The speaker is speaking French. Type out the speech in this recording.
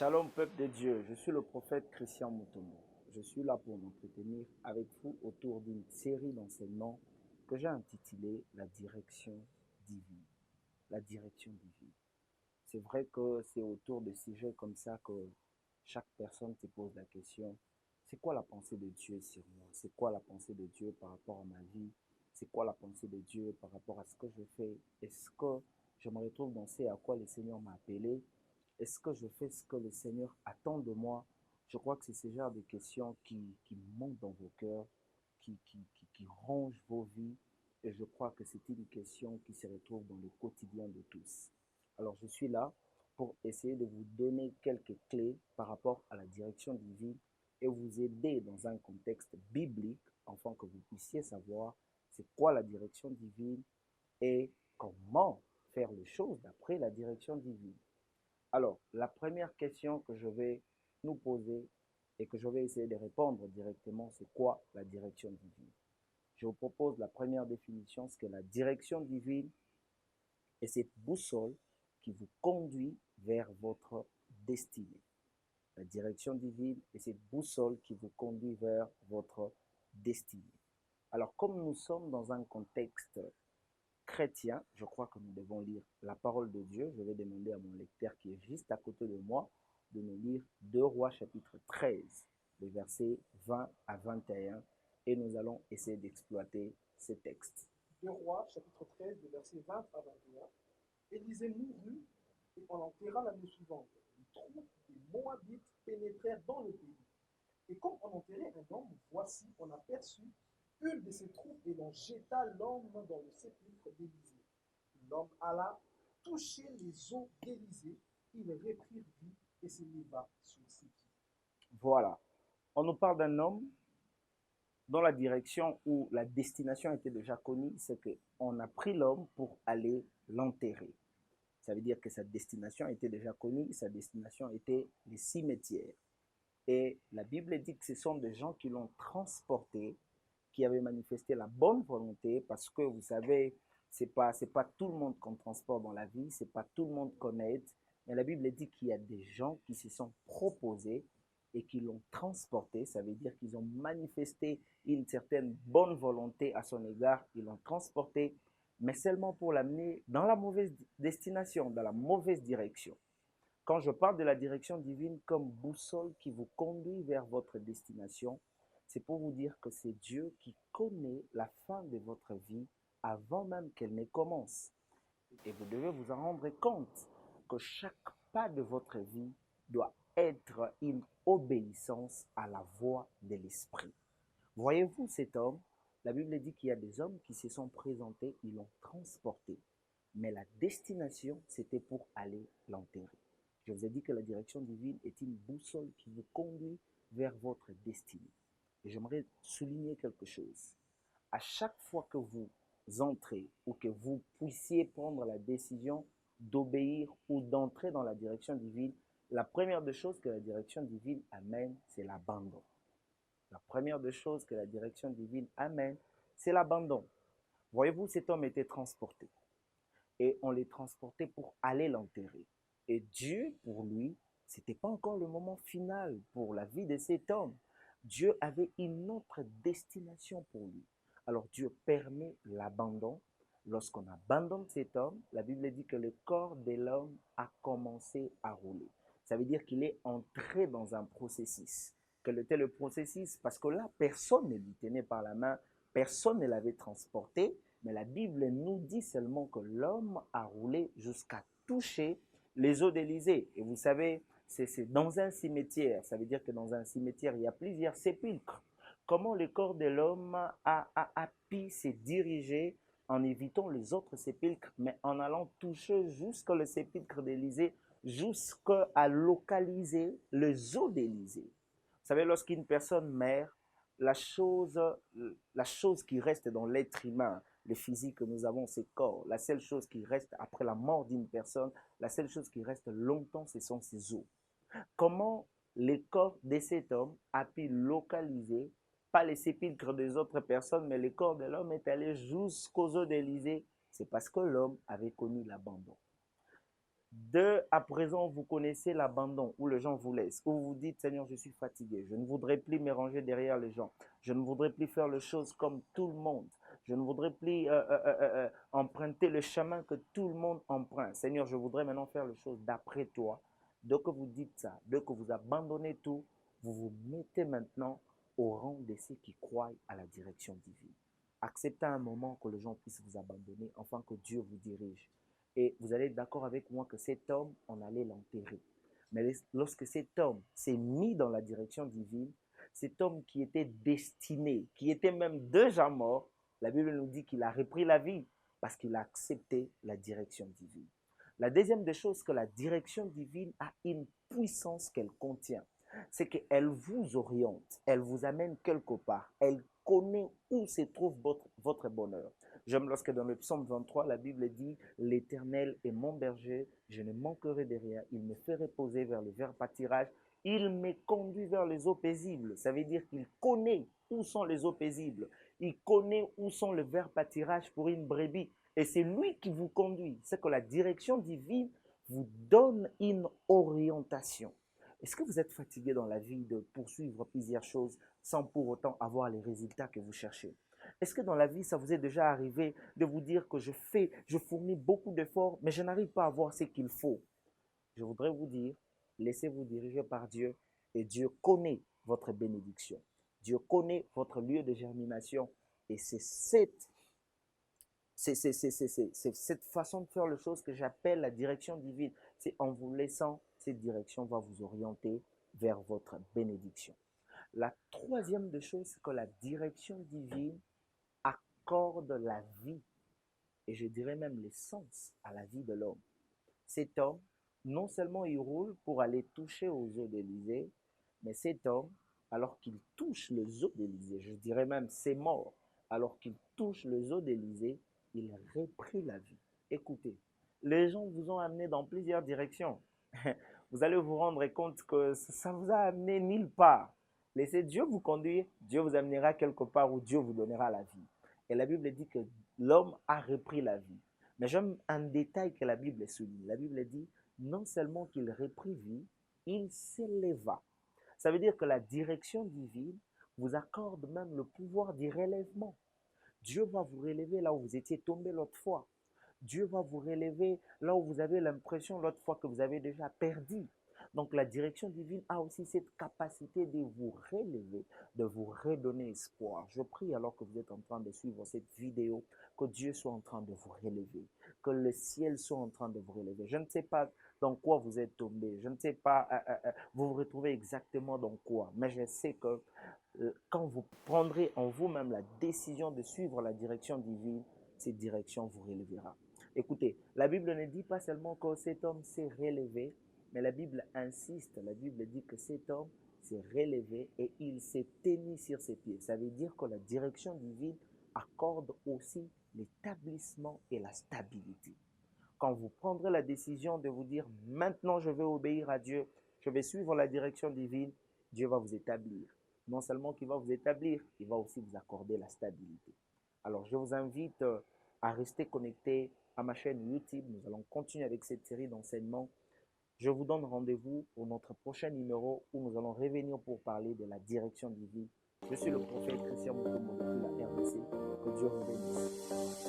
Shalom peuple de Dieu, je suis le prophète Christian Mutombo. Je suis là pour m'entretenir avec vous autour d'une série d'enseignements que j'ai intitulé La direction divine. La direction divine. C'est vrai que c'est autour de sujets comme ça que chaque personne se pose la question, c'est quoi la pensée de Dieu sur moi? C'est quoi la pensée de Dieu par rapport à ma vie? C'est quoi la pensée de Dieu par rapport à ce que je fais? Est-ce que je me retrouve dans ce à quoi le Seigneur m'a appelé? Est-ce que je fais ce que le Seigneur attend de moi? Je crois que c'est ce genre de questions qui montent dans vos cœurs, qui rongent vos vies. Et je crois que c'est une question qui se retrouve dans le quotidien de tous. Alors je suis là pour essayer de vous donner quelques clés par rapport à la direction divine et vous aider dans un contexte biblique afin que vous puissiez savoir c'est quoi la direction divine et comment faire les choses d'après la direction divine. Alors, la première question que je vais nous poser et que je vais essayer de répondre directement, c'est quoi la direction divine? Je vous propose la première définition, c'est que la direction divine est cette boussole qui vous conduit vers votre destinée. La direction divine est cette boussole qui vous conduit vers votre destinée. Alors, comme nous sommes dans un contexte chrétien, je crois que nous devons lire la parole de Dieu. Je vais demander à mon lecteur qui est juste à côté de moi de nous lire 2 Rois chapitre 13, les versets 20 à 21, et nous allons essayer d'exploiter ces textes. 2 Rois, chapitre 13, de versets 20 à 21. Élisée mourut et on l'enterra l'année suivante. Les troupes des Moabites pénétrèrent dans le pays. Et comme on enterrait un homme, voici, on aperçut une de ces troupes et l'on jeta l'homme dans le sépulcre d'Élisée. L'homme alla toucher les os d'Élisée, il reprit vie et se leva sur ses pieds. Voilà. On nous parle d'un homme dont la direction ou la destination était déjà connue, c'est qu'on a pris l'homme pour aller l'enterrer. Ça veut dire que sa destination était déjà connue, sa destination était les cimetières. Et la Bible dit que ce sont des gens qui l'ont transporté, qui avaient manifesté la bonne volonté, parce que vous savez, c'est pas tout le monde qu'on transporte dans la vie, c'est pas tout le monde qu'on aide, mais la Bible dit qu'il y a des gens qui se sont proposés et qui l'ont transporté, ça veut dire qu'ils ont manifesté une certaine bonne volonté à son égard, ils l'ont transporté, mais seulement pour l'amener dans la mauvaise destination, dans la mauvaise direction. Quand je parle de la direction divine comme boussole qui vous conduit vers votre destination, c'est pour vous dire que c'est Dieu qui connaît la fin de votre vie avant même qu'elle ne commence. Et vous devez vous en rendre compte que chaque pas de votre vie doit être une obéissance à la voix de l'Esprit. Voyez-vous cet homme? La Bible dit qu'il y a des hommes qui se sont présentés, ils l'ont transporté. Mais la destination, c'était pour aller l'enterrer. Je vous ai dit que la direction divine est une boussole qui vous conduit vers votre destinée. Et j'aimerais souligner quelque chose. À chaque fois que vous entrez ou que vous puissiez prendre la décision d'obéir ou d'entrer dans la direction divine, la première des choses que la direction divine amène, c'est l'abandon. La première des choses que la direction divine amène, c'est l'abandon. Voyez-vous, cet homme était transporté et on les transportait pour aller l'enterrer. Et Dieu, pour lui, c'était pas encore le moment final pour la vie de cet homme. Dieu avait une autre destination pour lui. Alors Dieu permet l'abandon. Lorsqu'on abandonne cet homme, la Bible dit que le corps de l'homme a commencé à rouler. Ça veut dire qu'il est entré dans un processus. Quel était le processus? Parce que là, personne ne lui tenait par la main, personne ne l'avait transporté, mais la Bible nous dit seulement que l'homme a roulé jusqu'à toucher les eaux d'Élysée. Et vous savez, c'est dans un cimetière. Ça veut dire que dans un cimetière, il y a plusieurs sépulcres. Comment le corps de l'homme a pu se diriger en évitant les autres sépulcres, mais en allant toucher jusqu'au sépulcre d'Élysée, jusqu'à localiser les eaux d'Élysée. Vous savez, lorsqu'une personne meurt, la chose, la chose qui reste dans l'être humain, le physique que nous avons, c'est corps. La seule chose qui reste après la mort d'une personne, la seule chose qui reste longtemps, ce sont ses os. Comment le corps de cet homme a pu localiser, pas les sépulcres des autres personnes, mais le corps de l'homme est allé jusqu'aux eaux d'Élysée? C'est parce que l'homme avait connu l'abandon. 2, à présent, vous connaissez l'abandon où les gens vous laissent, où vous vous dites, Seigneur, je suis fatigué, je ne voudrais plus me ranger derrière les gens, je ne voudrais plus faire les choses comme tout le monde, je ne voudrais plus emprunter le chemin que tout le monde emprunte. Seigneur, je voudrais maintenant faire les choses d'après toi. Dès que vous dites ça, dès que vous abandonnez tout, vous vous mettez maintenant au rang de ceux qui croient à la direction divine. Acceptez un moment que les gens puissent vous abandonner afin que Dieu vous dirige. Et vous allez être d'accord avec moi que cet homme, on allait l'enterrer. Mais lorsque cet homme s'est mis dans la direction divine, cet homme qui était destiné, qui était même déjà mort, la Bible nous dit qu'il a repris la vie parce qu'il a accepté la direction divine. La deuxième des choses, que la direction divine a une puissance qu'elle contient. C'est qu'elle vous oriente, elle vous amène quelque part, elle connaît où se trouve votre bonheur. J'aime lorsque dans le psaume 23, la Bible dit, l'Éternel est mon berger, je ne manquerai de rien, il me fait reposer vers le vert pâturage, il me conduit vers les eaux paisibles. Ça veut dire qu'il connaît où sont les eaux paisibles, il connaît où sont les verts pâturages pour une brebis, et c'est lui qui vous conduit. C'est que la direction divine vous donne une orientation. Est-ce que vous êtes fatigué dans la vie de poursuivre plusieurs choses sans pour autant avoir les résultats que vous cherchez? Est-ce que dans la vie, ça vous est déjà arrivé de vous dire que je fournis beaucoup d'efforts, mais je n'arrive pas à avoir ce qu'il faut? Je voudrais vous dire, laissez-vous diriger par Dieu et Dieu connaît votre bénédiction. Dieu connaît votre lieu de germination et c'est cette façon de faire les choses que j'appelle la direction divine. C'est en vous laissant, cette direction va vous orienter vers votre bénédiction. La troisième des choses, c'est que la direction divine accorde la vie, et je dirais même l'essence à la vie de l'homme. Cet homme, non seulement il roule pour aller toucher aux eaux d'Élysée, mais cet homme, alors qu'il touche les eaux d'Élysée, je dirais même c'est mort, alors qu'il touche les eaux d'Élysée, il reprit la vie. Écoutez, les gens vous ont amené dans plusieurs directions. Vous allez vous rendre compte que ça vous a amené nulle part. Laissez Dieu vous conduire, Dieu vous amènera quelque part où Dieu vous donnera la vie. Et la Bible dit que l'homme a repris la vie. Mais j'aime un détail que la Bible souligne. La Bible dit, non seulement qu'il reprit vie, il s'éleva. Ça veut dire que la direction divine vous accorde même le pouvoir du relèvement. Dieu va vous relever là où vous étiez tombé l'autre fois. Dieu va vous relever là où vous avez l'impression l'autre fois que vous avez déjà perdu. Donc la direction divine a aussi cette capacité de vous relever, de vous redonner espoir. Je prie alors que vous êtes en train de suivre cette vidéo, que Dieu soit en train de vous relever, que le ciel soit en train de vous relever. Je ne sais pas dans quoi vous êtes tombé, je ne sais pas, vous vous retrouvez exactement dans quoi, mais je sais que quand vous prendrez en vous-même la décision de suivre la direction divine, cette direction vous relèvera. Écoutez, la Bible ne dit pas seulement que cet homme s'est relevé, mais la Bible insiste, la Bible dit que cet homme s'est relevé et il s'est tenu sur ses pieds. Ça veut dire que la direction divine accorde aussi l'établissement et la stabilité. Quand vous prendrez la décision de vous dire, maintenant je vais obéir à Dieu, je vais suivre la direction divine, Dieu va vous établir. Non seulement qu'il va vous établir, il va aussi vous accorder la stabilité. Alors je vous invite à rester connecté à ma chaîne YouTube. Nous allons continuer avec cette série d'enseignements. Je vous donne rendez-vous pour notre prochain numéro où nous allons revenir pour parler de la direction divine. Je suis le prophète Christian Mutombo depuis la RDC. Que Dieu vous bénisse.